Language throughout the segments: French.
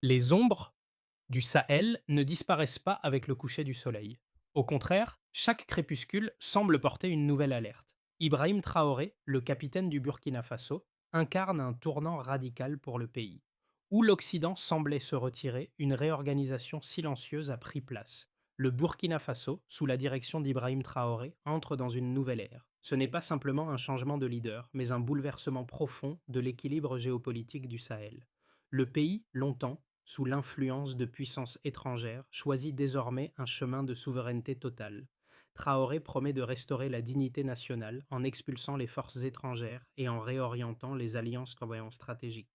Les ombres du Sahel ne disparaissent pas avec le coucher du soleil. Au contraire, chaque crépuscule semble porter une nouvelle alerte. Ibrahim Traoré, le capitaine du Burkina Faso, incarne un tournant radical pour le pays. Où l'Occident semblait se retirer, une réorganisation silencieuse a pris place. Le Burkina Faso, sous la direction d'Ibrahim Traoré, entre dans une nouvelle ère. Ce n'est pas simplement un changement de leader, mais un bouleversement profond de l'équilibre géopolitique du Sahel. Le pays, longtemps, sous l'influence de puissances étrangères, choisit désormais un chemin de souveraineté totale. Traoré promet de restaurer la dignité nationale en expulsant les forces étrangères et en réorientant les alliances stratégiques.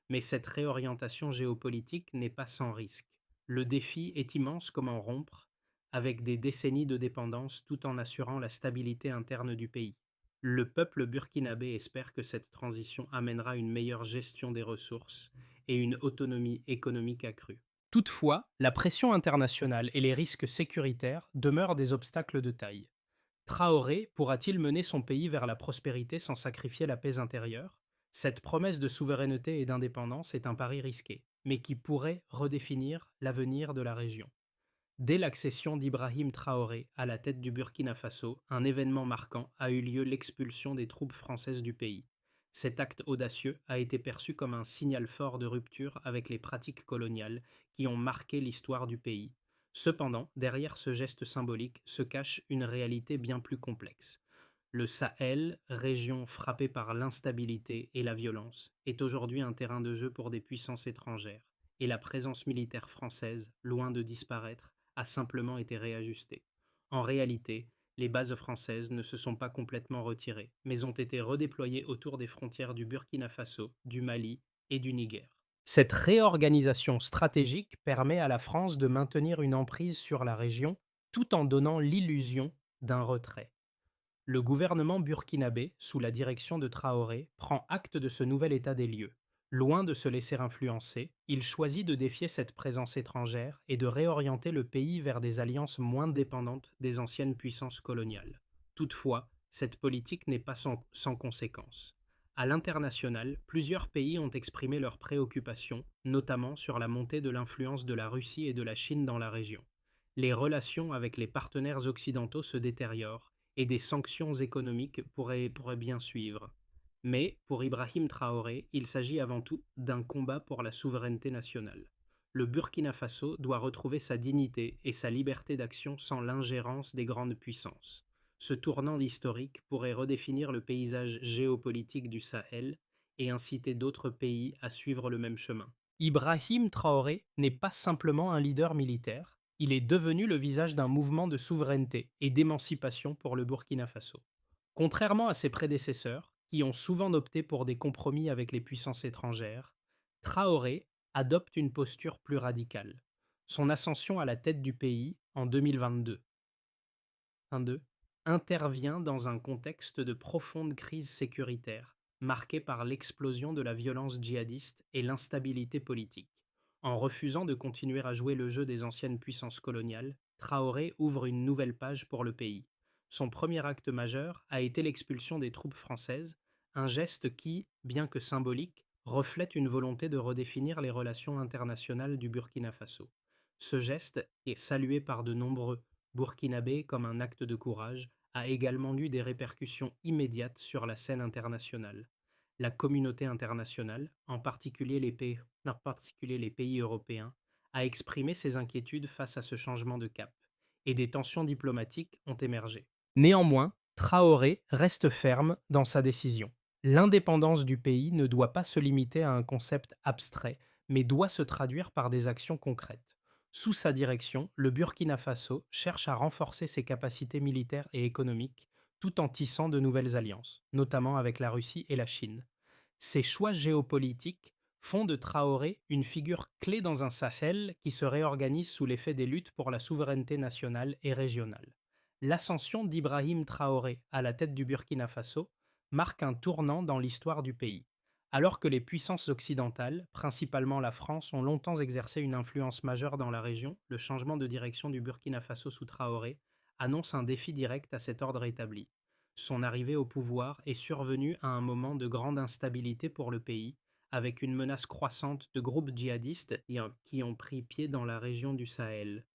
Mais cette réorientation géopolitique n'est pas sans risque. Le défi est immense, comment rompre avec des décennies de dépendance tout en assurant la stabilité interne du pays. Le peuple burkinabé espère que cette transition amènera une meilleure gestion des ressources et une autonomie économique accrue. Toutefois, la pression internationale et les risques sécuritaires demeurent des obstacles de taille. Traoré pourra-t-il mener son pays vers la prospérité sans sacrifier la paix intérieure? Cette promesse de souveraineté et d'indépendance est un pari risqué, mais qui pourrait redéfinir l'avenir de la région. Dès l'accession d'Ibrahim Traoré à la tête du Burkina Faso, un événement marquant a eu lieu: l'expulsion des troupes françaises du pays. Cet acte audacieux a été perçu comme un signal fort de rupture avec les pratiques coloniales qui ont marqué l'histoire du pays. Cependant, derrière ce geste symbolique se cache une réalité bien plus complexe. Le Sahel, région frappée par l'instabilité et la violence, est aujourd'hui un terrain de jeu pour des puissances étrangères, et la présence militaire française, loin de disparaître, a simplement été réajustée. En réalité, les bases françaises ne se sont pas complètement retirées, mais ont été redéployées autour des frontières du Burkina Faso, du Mali et du Niger. Cette réorganisation stratégique permet à la France de maintenir une emprise sur la région tout en donnant l'illusion d'un retrait. Le gouvernement burkinabé, sous la direction de Traoré, prend acte de ce nouvel état des lieux. Loin de se laisser influencer, il choisit de défier cette présence étrangère et de réorienter le pays vers des alliances moins dépendantes des anciennes puissances coloniales. Toutefois, cette politique n'est pas sans conséquences. À l'international, plusieurs pays ont exprimé leurs préoccupations, notamment sur la montée de l'influence de la Russie et de la Chine dans la région. Les relations avec les partenaires occidentaux se détériorent et des sanctions économiques pourraient bien suivre. Mais pour Ibrahim Traoré, il s'agit avant tout d'un combat pour la souveraineté nationale. Le Burkina Faso doit retrouver sa dignité et sa liberté d'action sans l'ingérence des grandes puissances. Ce tournant historique pourrait redéfinir le paysage géopolitique du Sahel et inciter d'autres pays à suivre le même chemin. Ibrahim Traoré n'est pas simplement un leader militaire, il est devenu le visage d'un mouvement de souveraineté et d'émancipation pour le Burkina Faso. Contrairement à ses prédécesseurs, qui ont souvent opté pour des compromis avec les puissances étrangères, Traoré adopte une posture plus radicale. Son ascension à la tête du pays en 2022 intervient dans un contexte de profonde crise sécuritaire, marqué par l'explosion de la violence djihadiste et l'instabilité politique. En refusant de continuer à jouer le jeu des anciennes puissances coloniales, Traoré ouvre une nouvelle page pour le pays. Son premier acte majeur a été l'expulsion des troupes françaises, un geste qui, bien que symbolique, reflète une volonté de redéfinir les relations internationales du Burkina Faso. Ce geste est salué par de nombreux Burkinabés comme un acte de courage, a également eu des répercussions immédiates sur la scène internationale. La communauté internationale, en particulier les pays européens, a exprimé ses inquiétudes face à ce changement de cap, et des tensions diplomatiques ont émergé. Néanmoins, Traoré reste ferme dans sa décision. L'indépendance du pays ne doit pas se limiter à un concept abstrait, mais doit se traduire par des actions concrètes. Sous sa direction, le Burkina Faso cherche à renforcer ses capacités militaires et économiques tout en tissant de nouvelles alliances, notamment avec la Russie et la Chine. Ces choix géopolitiques font de Traoré une figure clé dans un Sahel qui se réorganise sous l'effet des luttes pour la souveraineté nationale et régionale. L'ascension d'Ibrahim Traoré à la tête du Burkina Faso marque un tournant dans l'histoire du pays. Alors que les puissances occidentales, principalement la France, ont longtemps exercé une influence majeure dans la région, le changement de direction du Burkina Faso sous Traoré annonce un défi direct à cet ordre établi. Son arrivée au pouvoir est survenue à un moment de grande instabilité pour le pays, avec une menace croissante de groupes djihadistes qui ont pris pied dans la région du Sahel.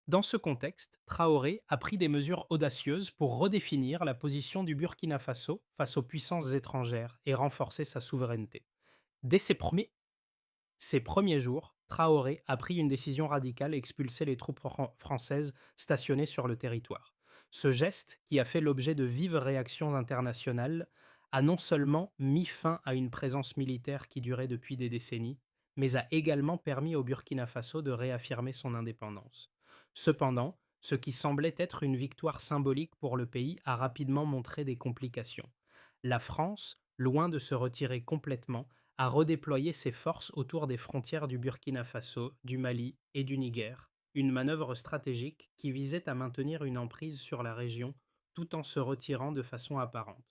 Dans ce contexte, Traoré a pris des mesures audacieuses pour redéfinir la position du Burkina Faso face aux puissances étrangères et renforcer sa souveraineté. Dès ses premiers jours, Traoré a pris une décision radicale et expulsé les troupes françaises stationnées sur le territoire. Ce geste, qui a fait l'objet de vives réactions internationales, a non seulement mis fin à une présence militaire qui durait depuis des décennies, mais a également permis au Burkina Faso de réaffirmer son indépendance. Cependant, ce qui semblait être une victoire symbolique pour le pays a rapidement montré des complications. La France, loin de se retirer complètement, a redéployé ses forces autour des frontières du Burkina Faso, du Mali et du Niger, une manœuvre stratégique qui visait à maintenir une emprise sur la région tout en se retirant de façon apparente.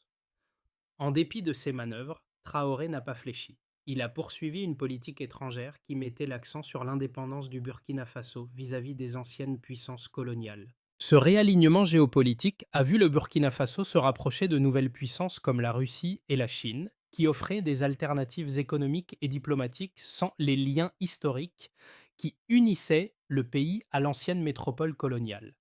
En dépit de ces manœuvres, Traoré n'a pas fléchi. Il a poursuivi une politique étrangère qui mettait l'accent sur l'indépendance du Burkina Faso vis-à-vis des anciennes puissances coloniales. Ce réalignement géopolitique a vu le Burkina Faso se rapprocher de nouvelles puissances comme la Russie et la Chine, qui offraient des alternatives économiques et diplomatiques sans les liens historiques qui unissaient le pays à l'ancienne métropole coloniale.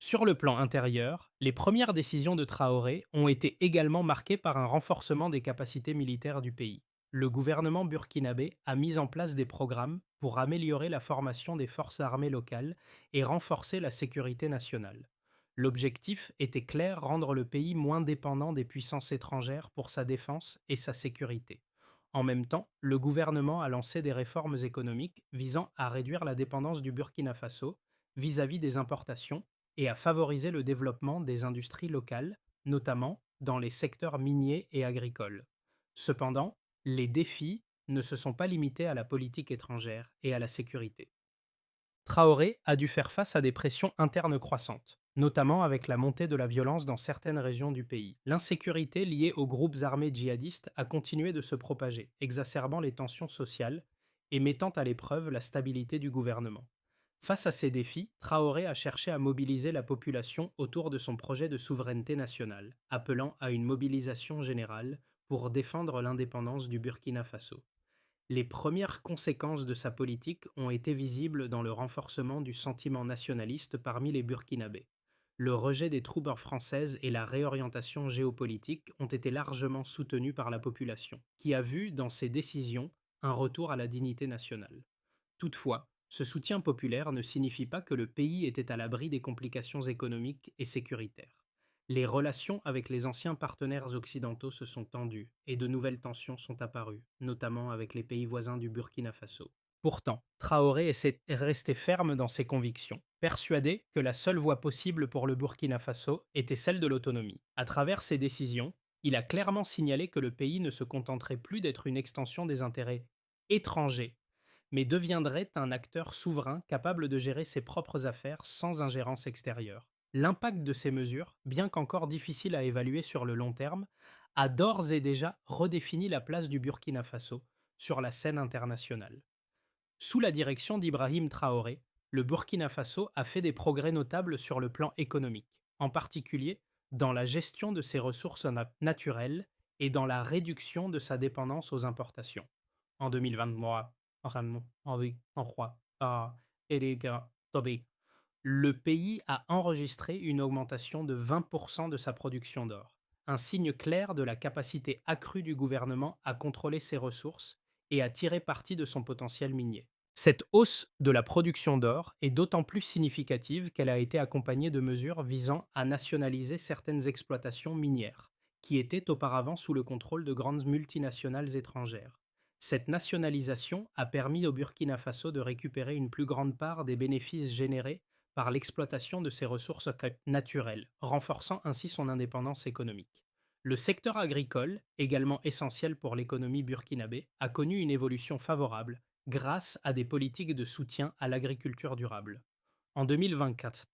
Sur le plan intérieur, les premières décisions de Traoré ont été également marquées par un renforcement des capacités militaires du pays. Le gouvernement burkinabé a mis en place des programmes pour améliorer la formation des forces armées locales et renforcer la sécurité nationale. L'objectif était clair, rendre le pays moins dépendant des puissances étrangères pour sa défense et sa sécurité. En même temps, le gouvernement a lancé des réformes économiques visant à réduire la dépendance du Burkina Faso vis-à-vis des importations et à favoriser le développement des industries locales, notamment dans les secteurs miniers et agricoles. Cependant, les défis ne se sont pas limités à la politique étrangère et à la sécurité. Traoré a dû faire face à des pressions internes croissantes, notamment avec la montée de la violence dans certaines régions du pays. L'insécurité liée aux groupes armés djihadistes a continué de se propager, exacerbant les tensions sociales et mettant à l'épreuve la stabilité du gouvernement. Face à ces défis, Traoré a cherché à mobiliser la population autour de son projet de souveraineté nationale, appelant à une mobilisation générale pour défendre l'indépendance du Burkina Faso. Les premières conséquences de sa politique ont été visibles dans le renforcement du sentiment nationaliste parmi les Burkinabés. Le rejet des troupes françaises et la réorientation géopolitique ont été largement soutenus par la population, qui a vu dans ces décisions un retour à la dignité nationale. Toutefois, ce soutien populaire ne signifie pas que le pays était à l'abri des complications économiques et sécuritaires. Les relations avec les anciens partenaires occidentaux se sont tendues et de nouvelles tensions sont apparues, notamment avec les pays voisins du Burkina Faso. Pourtant, Traoré est resté ferme dans ses convictions, persuadé que la seule voie possible pour le Burkina Faso était celle de l'autonomie. À travers ses décisions, il a clairement signalé que le pays ne se contenterait plus d'être une extension des intérêts étrangers, mais deviendrait un acteur souverain capable de gérer ses propres affaires sans ingérence extérieure. L'impact de ces mesures, bien qu'encore difficile à évaluer sur le long terme, a d'ores et déjà redéfini la place du Burkina Faso sur la scène internationale. Sous la direction d'Ibrahim Traoré, le Burkina Faso a fait des progrès notables sur le plan économique, en particulier dans la gestion de ses ressources naturelles et dans la réduction de sa dépendance aux importations. En 2023, le pays a enregistré une augmentation de 20% de sa production d'or, un signe clair de la capacité accrue du gouvernement à contrôler ses ressources et à tirer parti de son potentiel minier. Cette hausse de la production d'or est d'autant plus significative qu'elle a été accompagnée de mesures visant à nationaliser certaines exploitations minières, qui étaient auparavant sous le contrôle de grandes multinationales étrangères. Cette nationalisation a permis au Burkina Faso de récupérer une plus grande part des bénéfices générés par l'exploitation de ses ressources naturelles, renforçant ainsi son indépendance économique. Le secteur agricole, également essentiel pour l'économie burkinabé, a connu une évolution favorable grâce à des politiques de soutien à l'agriculture durable. En 2024,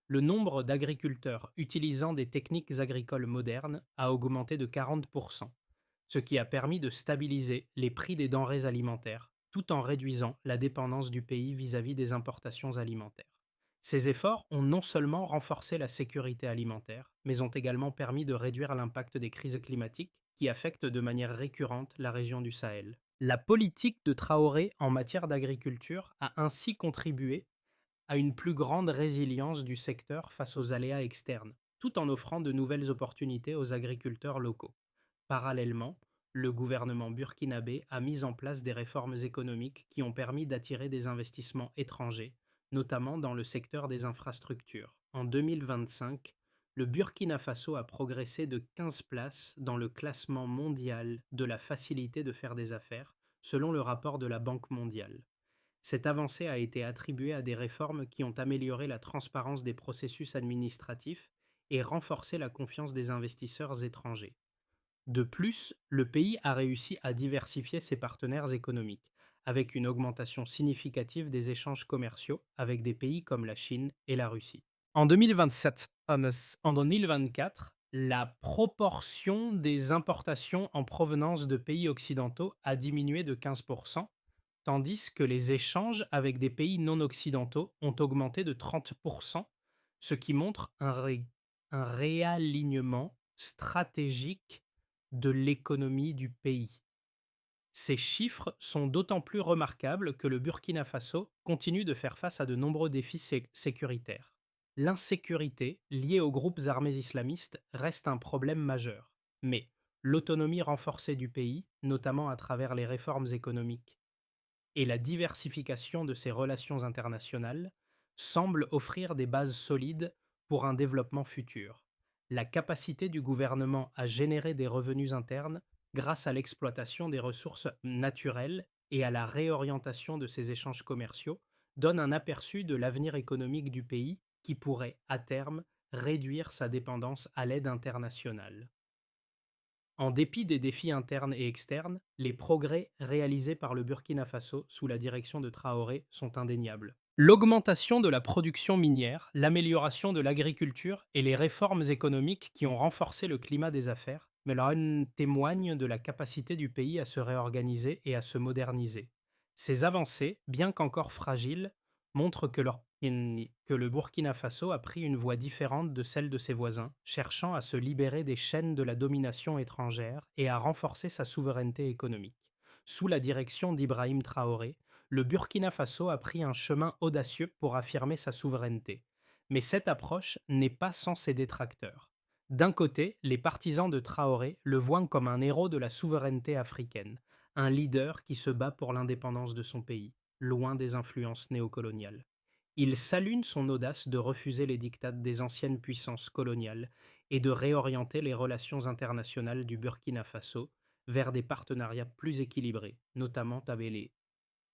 le nombre d'agriculteurs utilisant des techniques agricoles modernes a augmenté de 40%, ce qui a permis de stabiliser les prix des denrées alimentaires, tout en réduisant la dépendance du pays vis-à-vis des importations alimentaires. Ces efforts ont non seulement renforcé la sécurité alimentaire, mais ont également permis de réduire l'impact des crises climatiques qui affectent de manière récurrente la région du Sahel. La politique de Traoré en matière d'agriculture a ainsi contribué à une plus grande résilience du secteur face aux aléas externes, tout en offrant de nouvelles opportunités aux agriculteurs locaux. Parallèlement, le gouvernement burkinabé a mis en place des réformes économiques qui ont permis d'attirer des investissements étrangers, notamment dans le secteur des infrastructures. En 2025, le Burkina Faso a progressé de 15 places dans le classement mondial de la facilité de faire des affaires, selon le rapport de la Banque mondiale. Cette avancée a été attribuée à des réformes qui ont amélioré la transparence des processus administratifs et renforcé la confiance des investisseurs étrangers. De plus, le pays a réussi à diversifier ses partenaires économiques, avec une augmentation significative des échanges commerciaux avec des pays comme la Chine et la Russie. En 2027, en 2024, la proportion des importations en provenance de pays occidentaux a diminué de 15%, tandis que les échanges avec des pays non occidentaux ont augmenté de 30%, ce qui montre un réalignement stratégique de l'économie du pays. Ces chiffres sont d'autant plus remarquables que le Burkina Faso continue de faire face à de nombreux défis sécuritaires. L'insécurité liée aux groupes armés islamistes reste un problème majeur, mais l'autonomie renforcée du pays, notamment à travers les réformes économiques et la diversification de ses relations internationales, semble offrir des bases solides pour un développement futur. La capacité du gouvernement à générer des revenus internes grâce à l'exploitation des ressources naturelles et à la réorientation de ses échanges commerciaux donne un aperçu de l'avenir économique du pays qui pourrait, à terme, réduire sa dépendance à l'aide internationale. En dépit des défis internes et externes, les progrès réalisés par le Burkina Faso sous la direction de Traoré sont indéniables. L'augmentation de la production minière, l'amélioration de l'agriculture et les réformes économiques qui ont renforcé le climat des affaires témoignent de la capacité du pays à se réorganiser et à se moderniser. Ces avancées, bien qu'encore fragiles, montrent que le Burkina Faso a pris une voie différente de celle de ses voisins, cherchant à se libérer des chaînes de la domination étrangère et à renforcer sa souveraineté économique. Sous la direction d'Ibrahim Traoré, le Burkina Faso a pris un chemin audacieux pour affirmer sa souveraineté. Mais cette approche n'est pas sans ses détracteurs. D'un côté, les partisans de Traoré le voient comme un héros de la souveraineté africaine, un leader qui se bat pour l'indépendance de son pays, loin des influences néocoloniales. Il salue son audace de refuser les diktats des anciennes puissances coloniales et de réorienter les relations internationales du Burkina Faso vers des partenariats plus équilibrés, notamment avec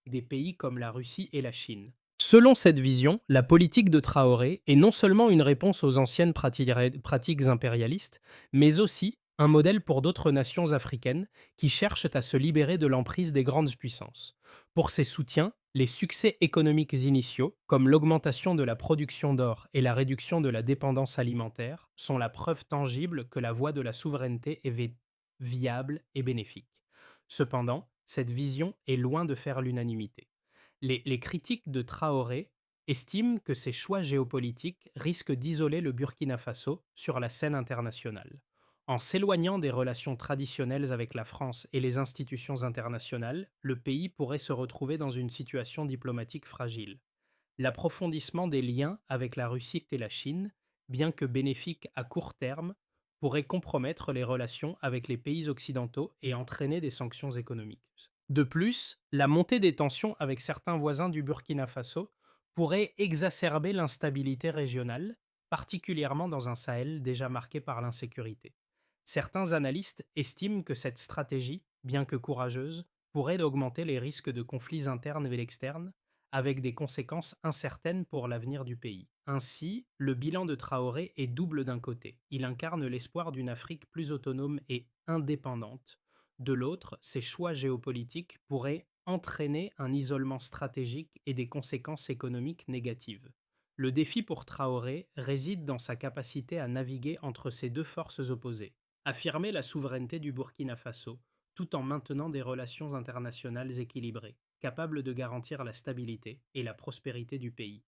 des pays comme la Russie et la Chine. Selon cette vision, la politique de Traoré est non seulement une réponse aux anciennes pratiques impérialistes, mais aussi un modèle pour d'autres nations africaines qui cherchent à se libérer de l'emprise des grandes puissances. Pour ses soutiens, les succès économiques initiaux, comme l'augmentation de la production d'or et la réduction de la dépendance alimentaire, sont la preuve tangible que la voie de la souveraineté est viable et bénéfique. Cependant, cette vision est loin de faire l'unanimité. Les critiques de Traoré estiment que ses choix géopolitiques risquent d'isoler le Burkina Faso sur la scène internationale. En s'éloignant des relations traditionnelles avec la France et les institutions internationales, le pays pourrait se retrouver dans une situation diplomatique fragile. L'approfondissement des liens avec la Russie et la Chine, bien que bénéfique à court terme, pourrait compromettre les relations avec les pays occidentaux et entraîner des sanctions économiques. De plus, la montée des tensions avec certains voisins du Burkina Faso pourrait exacerber l'instabilité régionale, particulièrement dans un Sahel déjà marqué par l'insécurité. Certains analystes estiment que cette stratégie, bien que courageuse, pourrait augmenter les risques de conflits internes et externes, avec des conséquences incertaines pour l'avenir du pays. Ainsi, le bilan de Traoré est double d'un côté. Il incarne l'espoir d'une Afrique plus autonome et indépendante. De l'autre, ses choix géopolitiques pourraient entraîner un isolement stratégique et des conséquences économiques négatives. Le défi pour Traoré réside dans sa capacité à naviguer entre ces deux forces opposées, affirmer la souveraineté du Burkina Faso, tout en maintenant des relations internationales équilibrées, capables de garantir la stabilité et la prospérité du pays.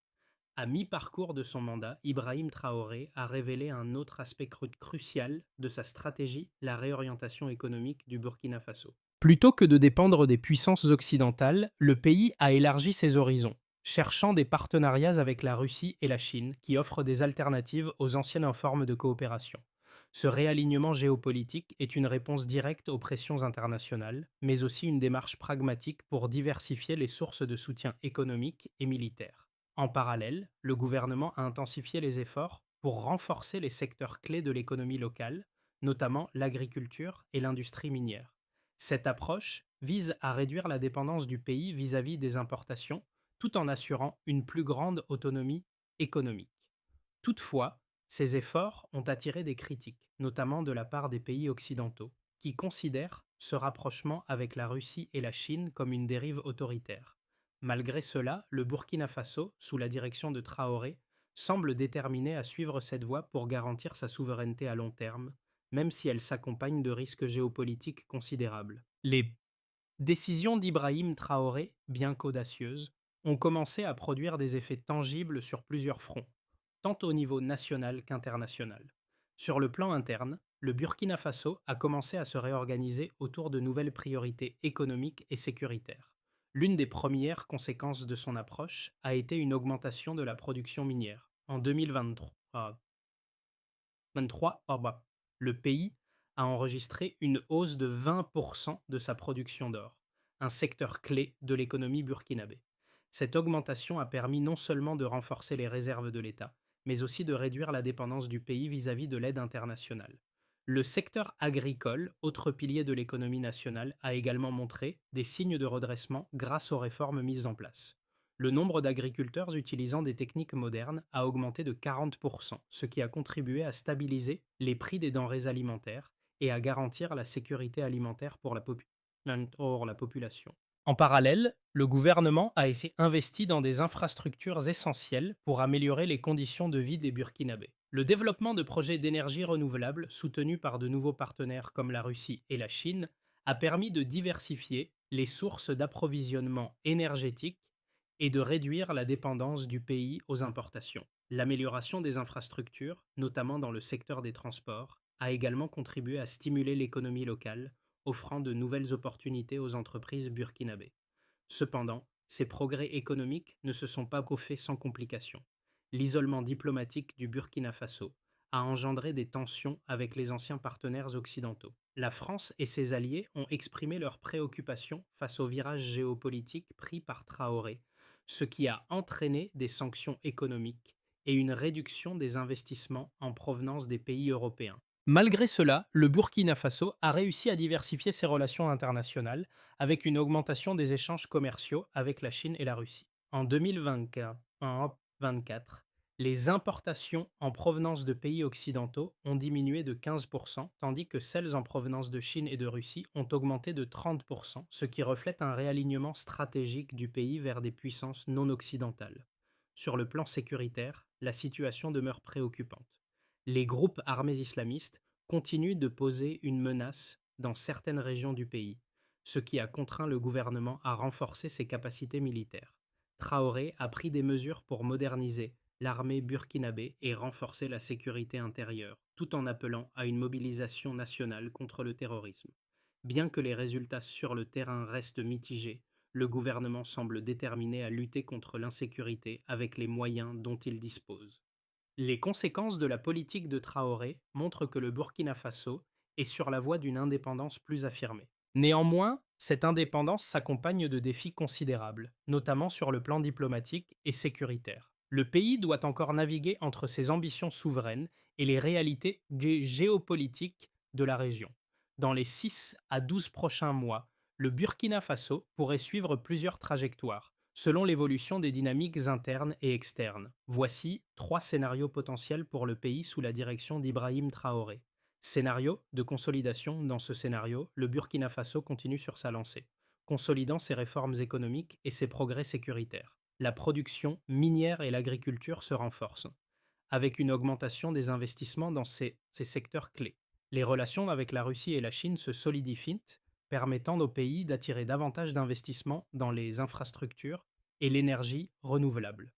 À mi-parcours de son mandat, Ibrahim Traoré a révélé un autre aspect crucial de sa stratégie, la réorientation économique du Burkina Faso. Plutôt que de dépendre des puissances occidentales, le pays a élargi ses horizons, cherchant des partenariats avec la Russie et la Chine qui offrent des alternatives aux anciennes formes de coopération. Ce réalignement géopolitique est une réponse directe aux pressions internationales, mais aussi une démarche pragmatique pour diversifier les sources de soutien économique et militaire. En parallèle, le gouvernement a intensifié les efforts pour renforcer les secteurs clés de l'économie locale, notamment l'agriculture et l'industrie minière. Cette approche vise à réduire la dépendance du pays vis-à-vis des importations, tout en assurant une plus grande autonomie économique. Toutefois, ces efforts ont attiré des critiques, notamment de la part des pays occidentaux, qui considèrent ce rapprochement avec la Russie et la Chine comme une dérive autoritaire. Malgré cela, le Burkina Faso, sous la direction de Traoré, semble déterminé à suivre cette voie pour garantir sa souveraineté à long terme, même si elle s'accompagne de risques géopolitiques considérables. Les décisions d'Ibrahim Traoré, bien qu'audacieuses, ont commencé à produire des effets tangibles sur plusieurs fronts, tant au niveau national qu'international. Sur le plan interne, le Burkina Faso a commencé à se réorganiser autour de nouvelles priorités économiques et sécuritaires. L'une des premières conséquences de son approche a été une augmentation de la production minière. En 2023, le pays a enregistré une hausse de 20% de sa production d'or, un secteur clé de l'économie burkinabé. Cette augmentation a permis non seulement de renforcer les réserves de l'État, mais aussi de réduire la dépendance du pays vis-à-vis de l'aide internationale. Le secteur agricole, autre pilier de l'économie nationale, a également montré des signes de redressement grâce aux réformes mises en place. Le nombre d'agriculteurs utilisant des techniques modernes a augmenté de 40%, ce qui a contribué à stabiliser les prix des denrées alimentaires et à garantir la sécurité alimentaire pour la population. En parallèle, le gouvernement a été investi dans des infrastructures essentielles pour améliorer les conditions de vie des Burkinabés. Le développement de projets d'énergie renouvelable soutenus par de nouveaux partenaires comme la Russie et la Chine a permis de diversifier les sources d'approvisionnement énergétique et de réduire la dépendance du pays aux importations. L'amélioration des infrastructures, notamment dans le secteur des transports, a également contribué à stimuler l'économie locale, offrant de nouvelles opportunités aux entreprises burkinabées. Cependant, ces progrès économiques ne se sont pas faits sans complications. L'isolement diplomatique du Burkina Faso a engendré des tensions avec les anciens partenaires occidentaux. La France et ses alliés ont exprimé leurs préoccupations face au virage géopolitique pris par Traoré, ce qui a entraîné des sanctions économiques et une réduction des investissements en provenance des pays européens. Malgré cela, le Burkina Faso a réussi à diversifier ses relations internationales avec une augmentation des échanges commerciaux avec la Chine et la Russie. En 2024, les importations en provenance de pays occidentaux ont diminué de 15%, tandis que celles en provenance de Chine et de Russie ont augmenté de 30%, ce qui reflète un réalignement stratégique du pays vers des puissances non occidentales. Sur le plan sécuritaire, la situation demeure préoccupante. Les groupes armés islamistes continuent de poser une menace dans certaines régions du pays, ce qui a contraint le gouvernement à renforcer ses capacités militaires. Traoré a pris des mesures pour moderniser l'armée burkinabé et renforcer la sécurité intérieure, tout en appelant à une mobilisation nationale contre le terrorisme. Bien que les résultats sur le terrain restent mitigés, le gouvernement semble déterminé à lutter contre l'insécurité avec les moyens dont il dispose. Les conséquences de la politique de Traoré montrent que le Burkina Faso est sur la voie d'une indépendance plus affirmée. Néanmoins, cette indépendance s'accompagne de défis considérables, notamment sur le plan diplomatique et sécuritaire. Le pays doit encore naviguer entre ses ambitions souveraines et les réalités géopolitiques de la région. Dans les 6 à 12 prochains mois, le Burkina Faso pourrait suivre plusieurs trajectoires, selon l'évolution des dynamiques internes et externes. Voici 3 scénarios potentiels pour le pays sous la direction d'Ibrahim Traoré. Scénario de consolidation. Dans ce scénario, le Burkina Faso continue sur sa lancée, consolidant ses réformes économiques et ses progrès sécuritaires. La production minière et l'agriculture se renforcent, avec une augmentation des investissements dans ces secteurs clés. Les relations avec la Russie et la Chine se solidifient, permettant aux pays d'attirer davantage d'investissements dans les infrastructures et l'énergie renouvelable.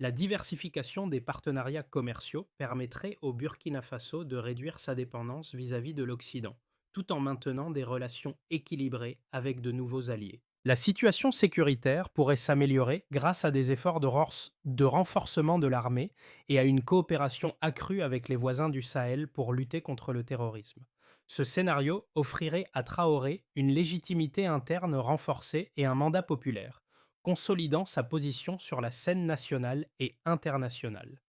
La diversification des partenariats commerciaux permettrait au Burkina Faso de réduire sa dépendance vis-à-vis de l'Occident, tout en maintenant des relations équilibrées avec de nouveaux alliés. La situation sécuritaire pourrait s'améliorer grâce à des efforts de renforcement de l'armée et à une coopération accrue avec les voisins du Sahel pour lutter contre le terrorisme. Ce scénario offrirait à Traoré une légitimité interne renforcée et un mandat populaire, consolidant sa position sur la scène nationale et internationale.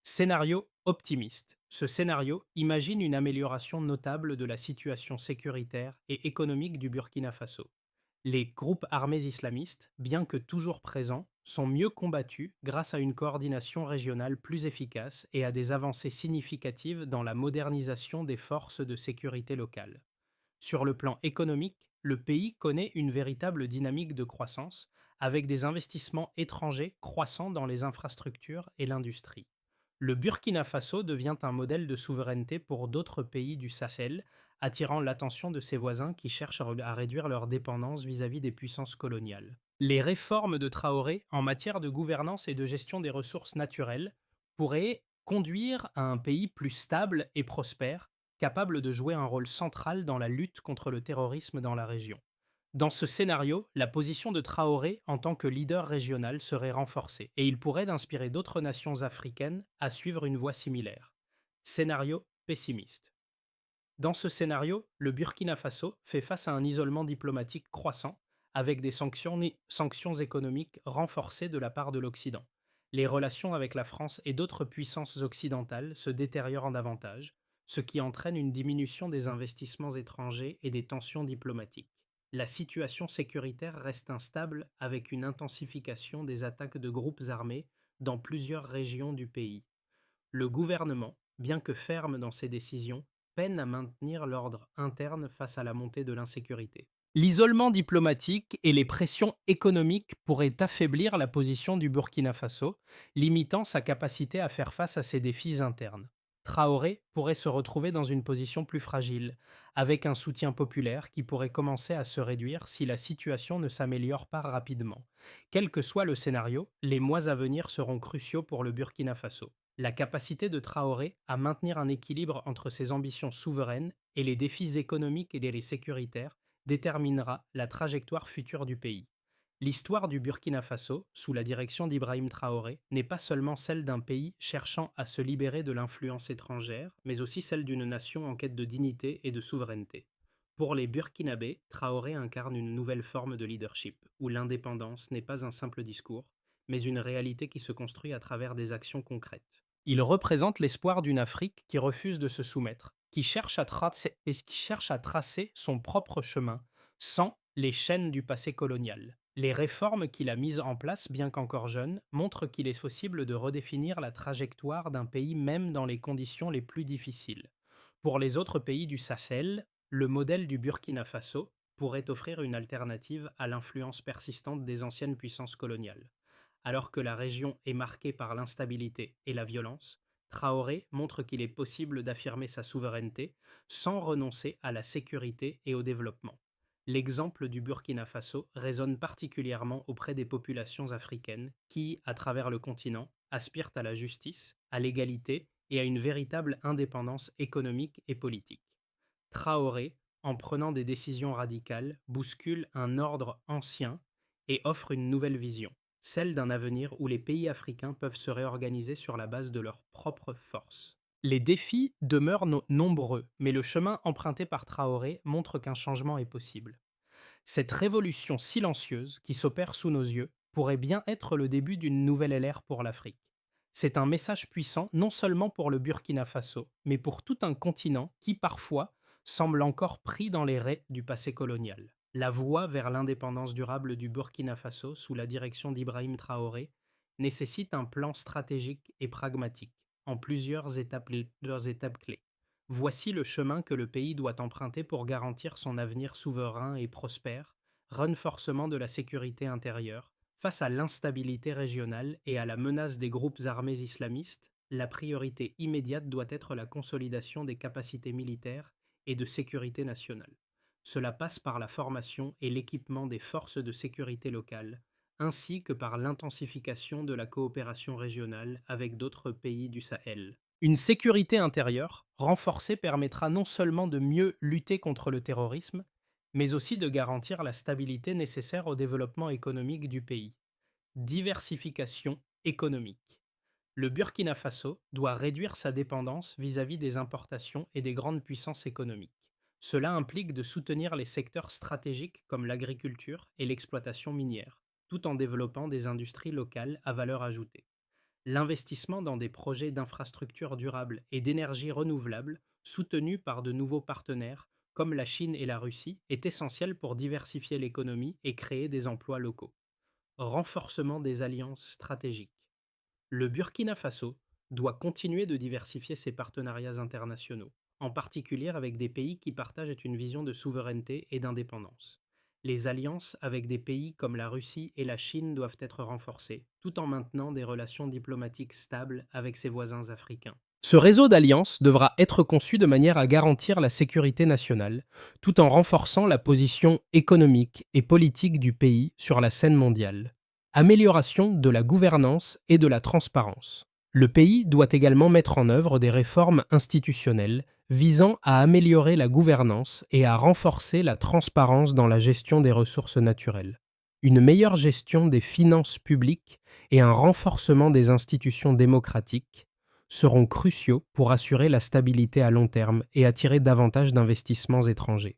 Scénario optimiste. Ce scénario imagine une amélioration notable de la situation sécuritaire et économique du Burkina Faso. Les groupes armés islamistes, bien que toujours présents, sont mieux combattus grâce à une coordination régionale plus efficace et à des avancées significatives dans la modernisation des forces de sécurité locales. Sur le plan économique, le pays connaît une véritable dynamique de croissance, avec des investissements étrangers croissants dans les infrastructures et l'industrie. Le Burkina Faso devient un modèle de souveraineté pour d'autres pays du Sahel, attirant l'attention de ses voisins qui cherchent à réduire leur dépendance vis-à-vis des puissances coloniales. Les réformes de Traoré en matière de gouvernance et de gestion des ressources naturelles pourraient conduire à un pays plus stable et prospère, capable de jouer un rôle central dans la lutte contre le terrorisme dans la région. Dans ce scénario, la position de Traoré en tant que leader régional serait renforcée et il pourrait inspirer d'autres nations africaines à suivre une voie similaire. Scénario pessimiste. Dans ce scénario, le Burkina Faso fait face à un isolement diplomatique croissant, avec des sanctions économiques renforcées de la part de l'Occident. Les relations avec la France et d'autres puissances occidentales se détériorent davantage, ce qui entraîne une diminution des investissements étrangers et des tensions diplomatiques. La situation sécuritaire reste instable avec une intensification des attaques de groupes armés dans plusieurs régions du pays. Le gouvernement, bien que ferme dans ses décisions, peine à maintenir l'ordre interne face à la montée de l'insécurité. L'isolement diplomatique et les pressions économiques pourraient affaiblir la position du Burkina Faso, limitant sa capacité à faire face à ses défis internes. Traoré pourrait se retrouver dans une position plus fragile, avec un soutien populaire qui pourrait commencer à se réduire si la situation ne s'améliore pas rapidement. Quel que soit le scénario, les mois à venir seront cruciaux pour le Burkina Faso. La capacité de Traoré à maintenir un équilibre entre ses ambitions souveraines et les défis économiques et les sécuritaires déterminera la trajectoire future du pays. L'histoire du Burkina Faso, sous la direction d'Ibrahim Traoré, n'est pas seulement celle d'un pays cherchant à se libérer de l'influence étrangère, mais aussi celle d'une nation en quête de dignité et de souveraineté. Pour les Burkinabés, Traoré incarne une nouvelle forme de leadership, où l'indépendance n'est pas un simple discours, mais une réalité qui se construit à travers des actions concrètes. Il représente l'espoir d'une Afrique qui refuse de se soumettre, qui cherche à tracer son propre chemin, sans les chaînes du passé colonial. Les réformes qu'il a mises en place, bien qu'encore jeune, montrent qu'il est possible de redéfinir la trajectoire d'un pays même dans les conditions les plus difficiles. Pour les autres pays du Sahel, le modèle du Burkina Faso pourrait offrir une alternative à l'influence persistante des anciennes puissances coloniales. Alors que la région est marquée par l'instabilité et la violence, Traoré montre qu'il est possible d'affirmer sa souveraineté sans renoncer à la sécurité et au développement. L'exemple du Burkina Faso résonne particulièrement auprès des populations africaines qui, à travers le continent, aspirent à la justice, à l'égalité et à une véritable indépendance économique et politique. Traoré, en prenant des décisions radicales, bouscule un ordre ancien et offre une nouvelle vision, celle d'un avenir où les pays africains peuvent se réorganiser sur la base de leurs propres forces. Les défis demeurent nombreux, mais le chemin emprunté par Traoré montre qu'un changement est possible. Cette révolution silencieuse qui s'opère sous nos yeux pourrait bien être le début d'une nouvelle ère pour l'Afrique. C'est un message puissant non seulement pour le Burkina Faso, mais pour tout un continent qui parfois semble encore pris dans les raies du passé colonial. La voie vers l'indépendance durable du Burkina Faso sous la direction d'Ibrahim Traoré nécessite un plan stratégique et pragmatique, en plusieurs étapes clés. Voici le chemin que le pays doit emprunter pour garantir son avenir souverain et prospère, renforcement de la sécurité intérieure, face à l'instabilité régionale et à la menace des groupes armés islamistes, la priorité immédiate doit être la consolidation des capacités militaires et de sécurité nationale. Cela passe par la formation et l'équipement des forces de sécurité locales, ainsi que par l'intensification de la coopération régionale avec d'autres pays du Sahel. Une sécurité intérieure renforcée permettra non seulement de mieux lutter contre le terrorisme, mais aussi de garantir la stabilité nécessaire au développement économique du pays. Diversification économique. Le Burkina Faso doit réduire sa dépendance vis-à-vis des importations et des grandes puissances économiques. Cela implique de soutenir les secteurs stratégiques comme l'agriculture et l'exploitation minière, tout en développant des industries locales à valeur ajoutée. L'investissement dans des projets d'infrastructures durables et d'énergie renouvelable, soutenus par de nouveaux partenaires comme la Chine et la Russie, est essentiel pour diversifier l'économie et créer des emplois locaux. Renforcement des alliances stratégiques. Le Burkina Faso doit continuer de diversifier ses partenariats internationaux, en particulier avec des pays qui partagent une vision de souveraineté et d'indépendance. Les alliances avec des pays comme la Russie et la Chine doivent être renforcées, tout en maintenant des relations diplomatiques stables avec ses voisins africains. Ce réseau d'alliances devra être conçu de manière à garantir la sécurité nationale, tout en renforçant la position économique et politique du pays sur la scène mondiale. Amélioration de la gouvernance et de la transparence. Le pays doit également mettre en œuvre des réformes institutionnelles visant à améliorer la gouvernance et à renforcer la transparence dans la gestion des ressources naturelles. Une meilleure gestion des finances publiques et un renforcement des institutions démocratiques seront cruciaux pour assurer la stabilité à long terme et attirer davantage d'investissements étrangers.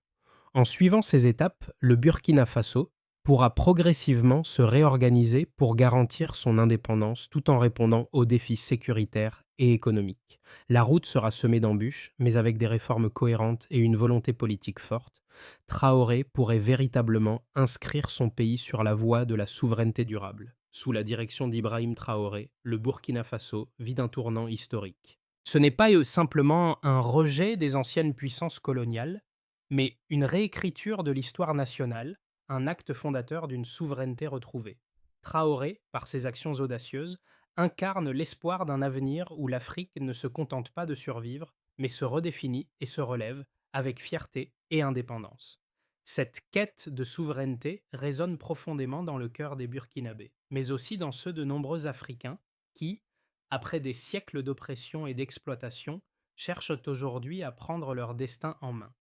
En suivant ces étapes, le Burkina Faso pourra progressivement se réorganiser pour garantir son indépendance tout en répondant aux défis sécuritaires et économiques. La route sera semée d'embûches, mais avec des réformes cohérentes et une volonté politique forte, Traoré pourrait véritablement inscrire son pays sur la voie de la souveraineté durable. Sous la direction d'Ibrahim Traoré, le Burkina Faso vit un tournant historique. Ce n'est pas simplement un rejet des anciennes puissances coloniales, mais une réécriture de l'histoire nationale, un acte fondateur d'une souveraineté retrouvée. Traoré, par ses actions audacieuses, incarne l'espoir d'un avenir où l'Afrique ne se contente pas de survivre, mais se redéfinit et se relève avec fierté et indépendance. Cette quête de souveraineté résonne profondément dans le cœur des Burkinabés, mais aussi dans ceux de nombreux Africains qui, après des siècles d'oppression et d'exploitation, cherchent aujourd'hui à prendre leur destin en main.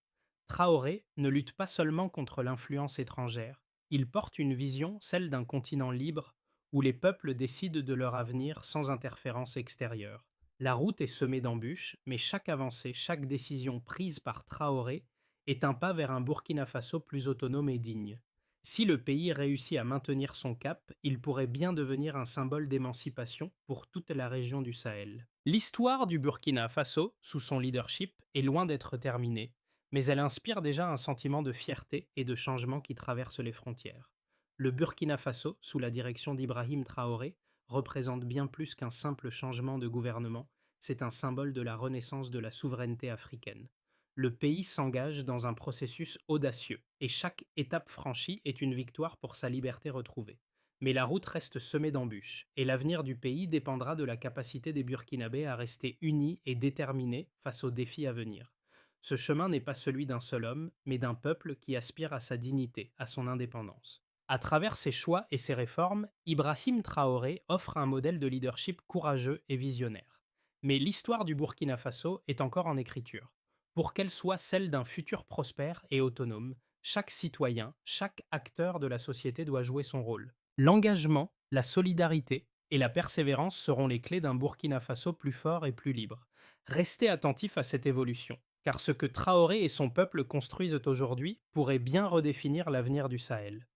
Traoré ne lutte pas seulement contre l'influence étrangère, il porte une vision, celle d'un continent libre, où les peuples décident de leur avenir sans interférence extérieure. La route est semée d'embûches, mais chaque avancée, chaque décision prise par Traoré est un pas vers un Burkina Faso plus autonome et digne. Si le pays réussit à maintenir son cap, il pourrait bien devenir un symbole d'émancipation pour toute la région du Sahel. L'histoire du Burkina Faso, sous son leadership, est loin d'être terminée, mais elle inspire déjà un sentiment de fierté et de changement qui traverse les frontières. Le Burkina Faso, sous la direction d'Ibrahim Traoré, représente bien plus qu'un simple changement de gouvernement, c'est un symbole de la renaissance de la souveraineté africaine. Le pays s'engage dans un processus audacieux, et chaque étape franchie est une victoire pour sa liberté retrouvée. Mais la route reste semée d'embûches, et l'avenir du pays dépendra de la capacité des Burkinabés à rester unis et déterminés face aux défis à venir. Ce chemin n'est pas celui d'un seul homme, mais d'un peuple qui aspire à sa dignité, à son indépendance. À travers ses choix et ses réformes, Ibrahim Traoré offre un modèle de leadership courageux et visionnaire. Mais l'histoire du Burkina Faso est encore en écriture. Pour qu'elle soit celle d'un futur prospère et autonome, chaque citoyen, chaque acteur de la société doit jouer son rôle. L'engagement, la solidarité et la persévérance seront les clés d'un Burkina Faso plus fort et plus libre. Restez attentifs à cette évolution, car ce que Traoré et son peuple construisent aujourd'hui pourrait bien redéfinir l'avenir du Sahel.